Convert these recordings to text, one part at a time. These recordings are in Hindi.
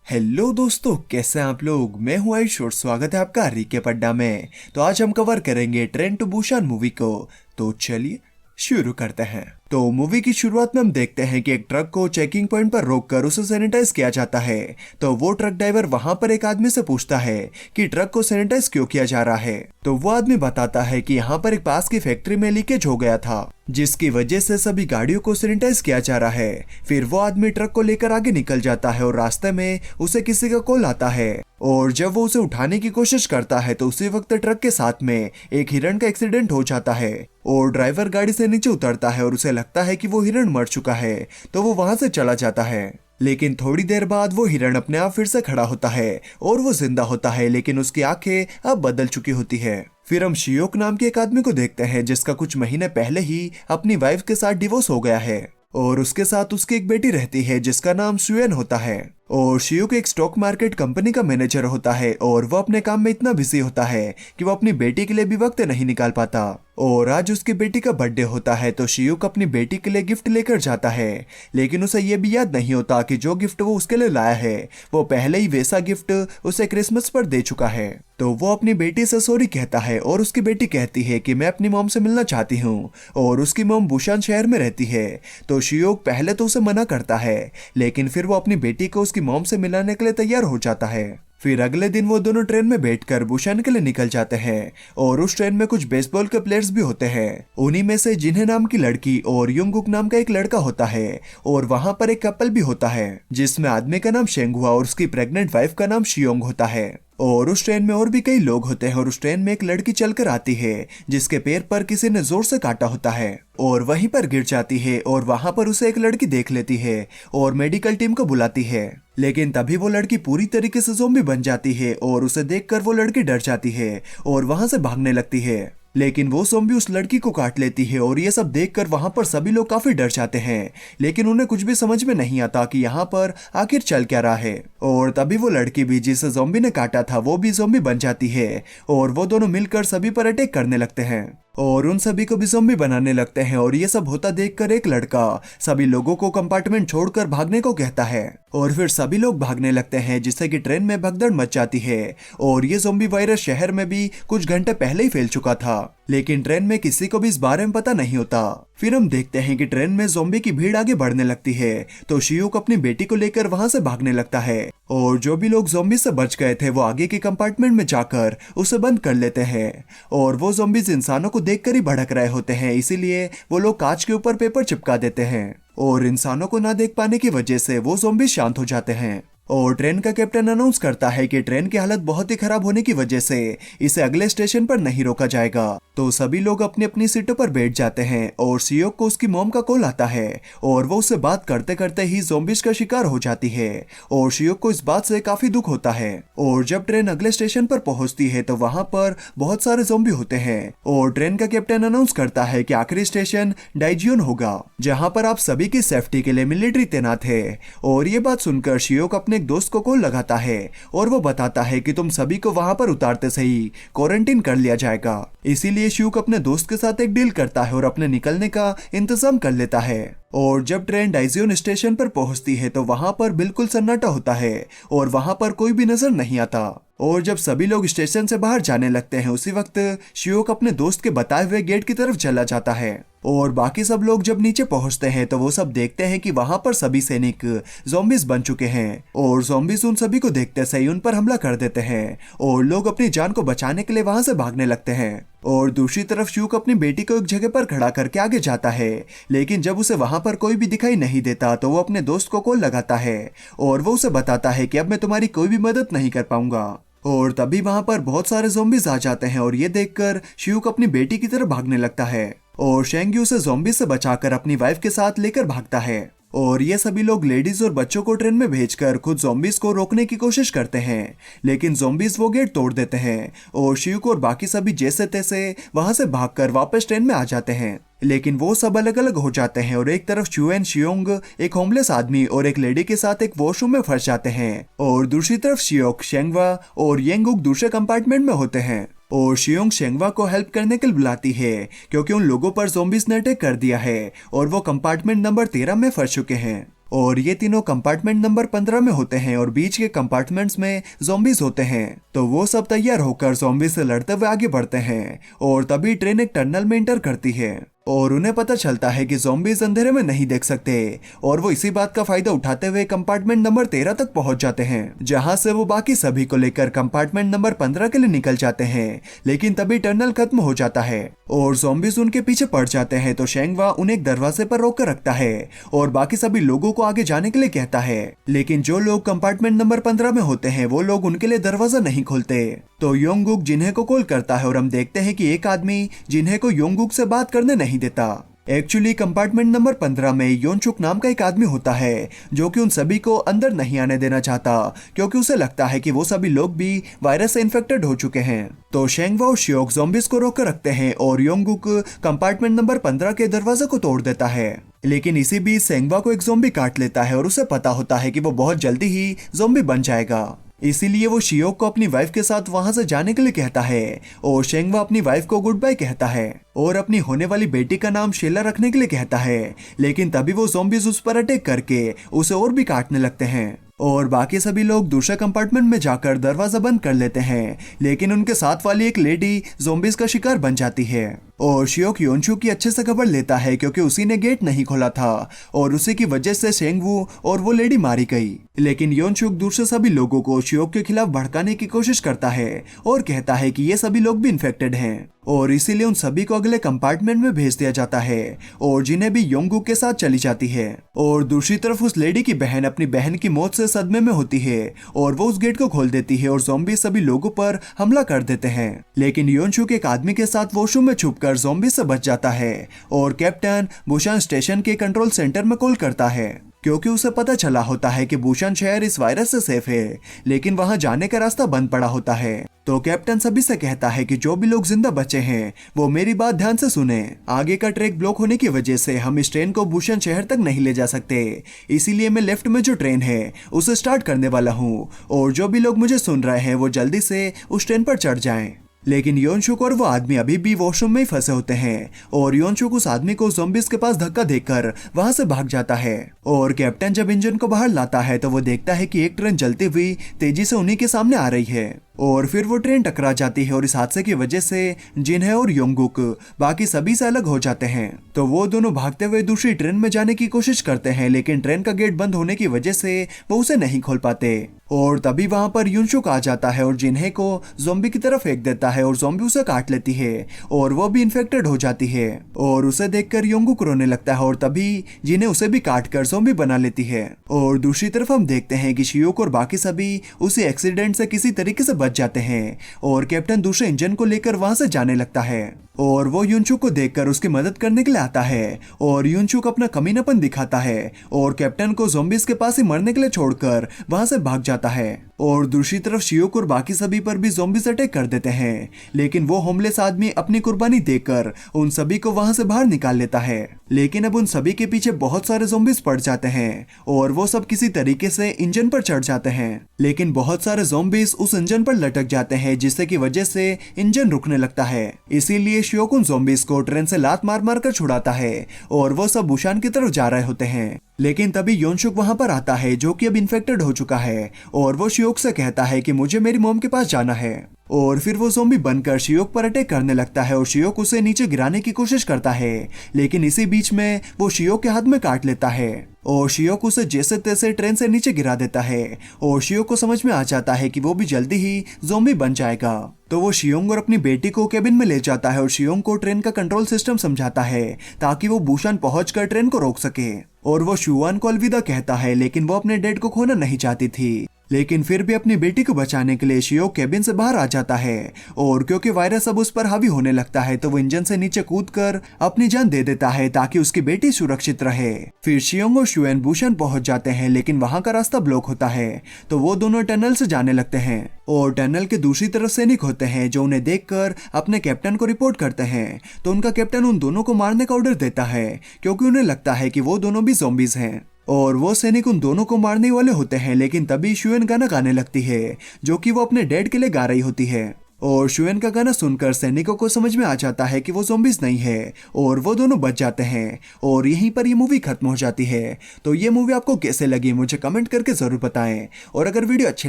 हेलो दोस्तों, कैसे हैं आप लोग। मैं हूं आयुष और स्वागत है आपका रीके पड्डा में। तो आज हम कवर करेंगे ट्रेन टू बुसान मूवी को। तो चलिए शुरू करते हैं। तो मूवी की शुरुआत में हम देखते हैं कि एक ट्रक को चेकिंग पॉइंट पर रोककर उसे सैनिटाइज किया जाता है। तो वो ट्रक ड्राइवर वहां पर एक आदमी से पूछता है कि ट्रक को सैनिटाइज क्यों किया जा रहा है। तो वो आदमी बताता है कि यहाँ पर एक पास की फैक्ट्री में लीकेज हो गया था, जिसकी वजह से सभी गाड़ियों को सैनिटाइज किया जा रहा है। फिर वो आदमी ट्रक को लेकर आगे निकल जाता है और रास्ते में उसे किसी का कॉल आता है और जब वो उसे उठाने की कोशिश करता है तो उसी वक्त ट्रक के साथ में एक हिरण का एक्सीडेंट हो जाता है और ड्राइवर गाड़ी से नीचे उतरता है और उसे लगता है कि वो हिरण मर चुका है। तो वो वहां से चला जाता है, लेकिन थोड़ी देर बाद वो हिरण अपने आप फिर से खड़ा होता है और वो जिंदा होता है, लेकिन उसकी आंखें अब बदल चुकी होती है। फिर हम शियोक नाम के एक आदमी को देखते हैं जिसका कुछ महीने पहले ही अपनी वाइफ के साथ डिवोर्स हो गया है और उसके साथ उसकी एक बेटी रहती है जिसका नाम सुएन होता है। और शियोक एक स्टॉक मार्केट कंपनी का मैनेजर होता है और वो अपने काम में इतना बिजी होता है कि वो अपनी बेटी के लिए भी वक्त नहीं निकाल पाता। और आज उसकी बेटी का बर्थडे होता है तो शियोक अपनी बेटी के लिए गिफ्ट लेकर जाता है, लेकिन उसे ये भी याद नहीं होता कि जो गिफ्ट वो उसके लिए लाया है वो पहले ही वैसा गिफ्ट उसे क्रिसमस पर दे चुका है। तो वो अपनी बेटी से सॉरी कहता है और उसकी बेटी कहती है कि मैं अपनी मॉम से मिलना चाहती हूँ और उसकी मॉम बुसान शहर में रहती है। तो शियोक पहले तो उसे मना करता है, लेकिन फिर वो अपनी बेटी को उसकी मॉम से मिलाने के लिए तैयार हो जाता है। फिर अगले दिन वो दोनों ट्रेन में बैठकर बुसान के लिए निकल जाते हैं और उस ट्रेन में कुछ बेसबॉल के प्लेयर्स भी होते हैं, उन्हीं में से जिन्हें नाम की लड़की और युंगुक नाम का एक लड़का होता है। और वहां पर एक कपल भी होता है जिसमें आदमी का नाम शेंगहुआ और उसकी प्रेग्नेंट वाइफ का नाम शियोंग होता है। और उस ट्रेन में और भी कई लोग होते हैं और उस ट्रेन में एक लड़की चलकर आती है जिसके पैर पर किसी ने जोर से काटा होता है और वहीं पर गिर जाती है और वहां पर उसे एक लड़की देख लेती है और मेडिकल टीम को बुलाती है। लेकिन तभी वो लड़की पूरी तरीके से ज़ॉम्बी बन जाती है और उसे देखकर वो लड़की डर जाती है और वहां से भागने लगती है, लेकिन वो ज़ॉम्बी उस लड़की को काट लेती है। और ये सब देखकर वहां पर सभी लोग काफी डर जाते हैं, लेकिन उन्हें कुछ भी समझ में नहीं आता कि यहाँ पर आखिर चल क्या रहा है। और तभी वो लड़की भी जिसे ज़ॉम्बी ने काटा था वो भी ज़ॉम्बी बन जाती है और वो दोनों मिलकर सभी पर अटैक करने लगते हैं और उन सभी को भी ज़ॉम्बी बनाने लगते हैं। और ये सब होता देखकर एक लड़का सभी लोगों को कंपार्टमेंट छोड़कर भागने को कहता है और फिर सभी लोग भागने लगते हैं, जिससे कि ट्रेन में भगदड़ मच जाती है। और ये ज़ॉम्बी वायरस शहर में भी कुछ घंटे पहले ही फैल चुका था, लेकिन ट्रेन में किसी को भी इस बारे में पता नहीं होता। फिर हम देखते हैं कि ट्रेन में ज़ॉम्बी की भीड़ आगे बढ़ने लगती है तो शियोक अपनी बेटी को लेकर वहां से भागने लगता है और जो भी लोग ज़ॉम्बी से बच गए थे वो आगे के कंपार्टमेंट में जाकर उसे बंद कर लेते हैं। और वो ज़ॉम्बीज इंसानों को देखकर ही भड़क रहे होते हैं, इसीलिए वो लोग कांच के ऊपर पेपर चिपका देते हैं और इंसानों को ना देख पाने की वजह से वो ज़ॉम्बी शांत हो जाते हैं। और ट्रेन का कैप्टन अनाउंस करता है कि ट्रेन की हालत बहुत ही खराब होने की वजह से इसे अगले स्टेशन पर नहीं रोका जाएगा। तो सभी लोग अपनी अपनी सीटों पर बैठ जाते हैं और शियोक को उसकी मॉम का कॉल आता है और वो उससे बात करते करते ही ज़ॉम्बीज का शिकार हो जाती है और शियोक को इस बात से काफी दुख होता है। और जब ट्रेन अगले स्टेशन पर पहुंचती है तो वहां पर बहुत सारे ज़ॉम्बी होते हैं और ट्रेन का कैप्टन अनाउंस करता है कि आखिरी स्टेशन डाइजियोन होगा, जहाँ पर आप सभी की सेफ्टी के लिए मिलिट्री तैनात है। और ये बात सुनकर शियोक अपने एक दोस्त को कॉल लगाता है और वो बताता है कि तुम सभी को वहां पर उतारते से ही क्वारंटीन कर लिया जाएगा। इसीलिए शियोक अपने दोस्त के साथ एक डील करता है और अपने निकलने का इंतजाम कर लेता है। और जब ट्रेन डाइजियोन स्टेशन पर पहुंचती है तो वहां पर बिल्कुल सन्नाटा होता है और वहां पर कोई भी नजर नहीं आता। और जब सभी लोग स्टेशन से बाहर जाने लगते हैं उसी वक्त शियोक अपने दोस्त के बताए हुए गेट की तरफ चला जाता है। और बाकी सब लोग जब नीचे पहुंचते हैं तो वो सब देखते हैं कि वहां पर सभी सैनिक ज़ॉम्बीज बन चुके हैं और ज़ॉम्बीज उन सभी को देखते से ही उन पर हमला कर देते हैं और लोग अपनी जान को बचाने के लिए वहां से भागने लगते हैं। और दूसरी तरफ शियोक अपनी बेटी को एक जगह पर खड़ा करके आगे जाता है, लेकिन जब उसे वहां पर कोई भी दिखाई नहीं देता तो वो अपने दोस्त को कॉल लगाता है और वो उसे बताता है कि अब मैं तुम्हारी कोई भी मदद नहीं कर पाऊंगा। और तभी वहां पर बहुत सारे ज़ॉम्बीज आ जाते हैं और ये देखकर शियोक अपनी बेटी की तरफ भागने लगता है और शेंगी उसे ज़ॉम्बी से बचाकर अपनी वाइफ के साथ लेकर भागता है। और ये सभी लोग लेडीज और बच्चों को ट्रेन में भेजकर खुद ज़ॉम्बीज को रोकने की कोशिश करते हैं, लेकिन ज़ॉम्बीज वो गेट तोड़ देते हैं और शियोक और बाकी सभी जैसे तैसे वहां से भागकर वापस ट्रेन में आ जाते हैं। लेकिन वो सब अलग अलग हो जाते हैं और एक तरफ चुएन शियोंग एक होमलेस आदमी और एक लेडी के साथ एक वॉशरूम में फंस जाते हैं और दूसरी तरफ शियोक, शेंगवा और येंगुक दूसरे कंपार्टमेंट में होते हैं। और शियोंग शेंगवा को हेल्प करने के लिए बुलाती है क्योंकि उन लोगों पर ज़ॉम्बीज ने अटैक कर दिया है और वो कंपार्टमेंट नंबर 13 में फंस चुके हैं। और ये तीनों कंपार्टमेंट नंबर 15 में होते हैं और बीच के कंपार्टमेंट्स में ज़ॉम्बीज होते हैं। तो वो सब तैयार होकर ज़ॉम्बी से लड़ते हुए आगे बढ़ते हैं और तभी ट्रेन एक टनल में इंटर करती है और उन्हें पता चलता है कि ज़ॉम्बीज अंधेरे में नहीं देख सकते और वो इसी बात का फायदा उठाते हुए कंपार्टमेंट नंबर 13 तक पहुंच जाते हैं, जहां से वो बाकी सभी को लेकर कंपार्टमेंट नंबर 15 के लिए निकल जाते हैं। लेकिन तभी टनल खत्म हो जाता है और ज़ॉम्बीज उनके पीछे पड़ जाते हैं। तो शेंगवा उन्हें एक दरवाजे पर रोक कर रखता है और बाकी सभी लोगों को आगे जाने के लिए कहता है, लेकिन जो लोग कंपार्टमेंट नंबर 15 में होते हैं वो लोग उनके लिए दरवाजा नहीं खोलते। तो योंगुक जिन्हे को कॉल करता है और हम देखते हैं कि एक आदमी जिन्हे को योंगुक से बात करने नहीं देता। एक्चुअली कंपार्टमेंट नंबर 15 में योनचुक नाम का एक आदमी होता है जो कि उन सभी को अंदर नहीं आने देना चाहता, क्योंकि उसे लगता है कि वो सभी लोग भी वायरस से इन्फेक्टेड हो चुके हैं। तो शेंगवा और शियोक ज़ॉम्बीज को रोक कर रखते हैं और योंगुक कंपार्टमेंट नंबर 15 के दरवाजे को तोड़ देता है। लेकिन इसी बीच शेंगवा को एक ज़ॉम्बी काट लेता है और उसे पता होता है कि वो बहुत जल्दी ही ज़ॉम्बी बन जाएगा। इसीलिए वो शियोक को अपनी वाइफ के साथ वहां से जाने के लिए कहता है और शेंगवा अपनी वाइफ को गुड बाय कहता है और अपनी होने वाली बेटी का नाम शेला रखने के लिए कहता है। लेकिन तभी वो ज़ॉम्बीज उस पर अटैक करके उसे और भी काटने लगते हैं और बाकी सभी लोग दूसरे कंपार्टमेंट में जाकर दरवाजा बंद कर लेते हैं। लेकिन उनके साथ वाली एक लेडी ज़ॉम्बीज का शिकार बन जाती है और शियोक योनचुक की अच्छे से खबर लेता है, क्योंकि उसी ने गेट नहीं खोला था और उसी की वजह से शेंगवू और वो लेडी मारी गई। लेकिन योनचुक दूसरे सभी लोगों को शियोक के खिलाफ भड़काने की कोशिश करता है और कहता है कि ये सभी लोग भी इन्फेक्टेड हैं और इसीलिए उन सभी को अगले कंपार्टमेंट में भेज दिया जाता है और जिन्हें भी योंगुक के साथ चली जाती है। और दूसरी तरफ उस लेडी की बहन अपनी बहन की मौत से सदमे में होती है और वो उस गेट को खोल देती है और ज़ॉम्बी सभी लोगों पर हमला कर देते हैं। लेकिन योनचुक एक आदमी के साथ वॉशरूम में छुपकर ज़ॉम्बी से बच जाता है और कैप्टन बुशान स्टेशन के कंट्रोल सेंटर में कॉल करता है, क्योंकि उसे पता चला होता है कि बुशान शहर इस वायरस से सेफ है, लेकिन वहां जाने का रास्ता बंद पड़ा होता है। तो कैप्टन सभी से कहता है कि जो भी लोग जिंदा बचे हैं वो मेरी बात ध्यान से सुने। आगे का ट्रैक ब्लॉक होने की वजह से हम इस ट्रेन को बुशान शहर तक नहीं ले जा सकते, इसीलिए मैं लेफ्ट में जो ट्रेन है उसे स्टार्ट करने वाला हूँ और जो भी लोग मुझे सुन रहे हैं वो जल्दी से उस ट्रेन पर चढ़ जाएं। लेकिन योनचुक और वो आदमी अभी भी वॉशरूम में ही फंसे होते हैं और योनचुक उस आदमी को ज़ॉम्बीज के पास धक्का देकर वहां से भाग जाता है और कैप्टन जब इंजन को बाहर लाता है तो वो देखता है कि एक ट्रेन जलती हुई तेजी से उन्हीं के सामने आ रही है और फिर वो ट्रेन टकरा जाती है और इस हादसे की वजह से जिन्हे और योंगुक बाकी सभी से अलग हो जाते हैं। तो वो दोनों भागते हुए दूसरी ट्रेन में जाने की कोशिश करते हैं, लेकिन ट्रेन का गेट बंद होने की वजह से वो उसे नहीं खोल पाते और तभी वहां पर युनचुक आ जाता है और जिन्हे को ज़ॉम्बी की तरफ फेंक देता है और ज़ॉम्बी उसे काट लेती है और वो भी इन्फेक्टेड हो जाती है और उसे देखकर योंगुक रोने लगता है और तभी जिन्हे उसे भी काट कर ज़ॉम्बी बना लेती है। और दूसरी तरफ हम देखते हैं कि शियोक और बाकी सभी उसी एक्सीडेंट से किसी तरीके से बच जाते हैं और कैप्टन दूसरे इंजन को लेकर वहां से जाने लगता है और वो युनचुक को देखकर उसकी मदद करने के लिए आता है और युनचुक अपना कमीनापन दिखाता है और कैप्टन को ज़ॉम्बीज के पास ही मरने के लिए छोड़कर वहां से भाग जाता है। और दूसरी तरफ शियोक और बाकी सभी पर भी ज़ॉम्बीज अटैक कर देते हैं, लेकिन वो होमलेस आदमी अपनी कुर्बानी देकर उन सभी को वहां से बाहर निकाल लेता है। लेकिन अब उन सभी के पीछे बहुत सारे ज़ॉम्बीज पड़ जाते हैं और वो सब किसी तरीके से इंजन पर चढ़ जाते हैं, लेकिन बहुत सारे ज़ॉम्बीज उस इंजन पर लटक जाते हैं जिससे की वजह से इंजन रुकने लगता है। इसीलिए शियोक उन ज़ॉम्बीज को ट्रेन से लात मार मार कर छुड़ाता है और वो सब बुशान की तरफ जा रहे होते हैं। लेकिन तभी योनचुक वहां पर आता है जो कि अब इन्फेक्टेड हो चुका है और वो शियोक से कहता है कि मुझे मेरी मॉम के पास जाना है और फिर वो ज़ॉम्बी बनकर शियोक पर अटैक करने लगता है और शियोक उसे नीचे गिराने की कोशिश करता है, लेकिन इसी बीच में वो शियोक के हाथ में काट लेता है और शियोक उसे जैसे तैसे ट्रेन से नीचे गिरा देता है और शियोक को समझ में आ जाता है कि वो भी जल्दी ही ज़ॉम्बी बन जाएगा। तो वो शियोंग और अपनी बेटी को केबिन में ले जाता है और शियोंग को ट्रेन का कंट्रोल सिस्टम समझाता है ताकि वो बुशान पहुंचकर ट्रेन को रोक सके और वो शुआन को अलविदा कहता है, लेकिन वो अपने डैड को खोना नहीं चाहती थी। लेकिन फिर भी अपनी बेटी को बचाने के लिए शियोक केबिन से बाहर आ जाता है और क्योंकि वायरस अब उस पर हावी होने लगता है तो वो इंजन से नीचे कूदकर अपनी जान दे देता है ताकि उसकी बेटी सुरक्षित रहे। फिर शियोंग और शुएन बुशान पहुंच जाते हैं, लेकिन वहां का रास्ता ब्लॉक होता है तो वो दोनों टनल से जाने लगते हैं और टनल के दूसरी तरफ सैनिक होते हैं जो उन्हें देखकर अपने कैप्टन को रिपोर्ट करते हैं। तो उनका कैप्टन उन दोनों को मारने का ऑर्डर देता है क्योंकि उन्हें लगता है कि वो दोनों भी ज़ॉम्बीज हैं और वो सैनिक उन दोनों को मारने वाले होते हैं। लेकिन तभी शुएन गाना गाने लगती है जो कि वो अपने डैड के लिए गा रही होती है और शुएन का गाना सुनकर सैनिकों को समझ में आ जाता है कि वो ज़ॉम्बीज नहीं है और वो दोनों बच जाते हैं और यहीं पर ये मूवी खत्म हो जाती है। तो ये मूवी आपको कैसे लगी मुझे कमेंट करके ज़रूर बताएं, और अगर वीडियो अच्छी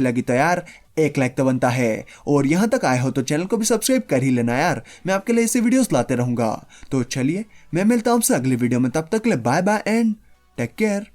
लगी तो यार एक लाइक तो बनता है, और यहाँ तक आए हो तो चैनल को भी सब्सक्राइब कर ही लेना यार, मैं आपके लिए ऐसे वीडियोस लाते रहूँगा। तो चलिए मैं मिलता हूँ आपसे अगली वीडियो में, तब तक के लिए bye bye and take care.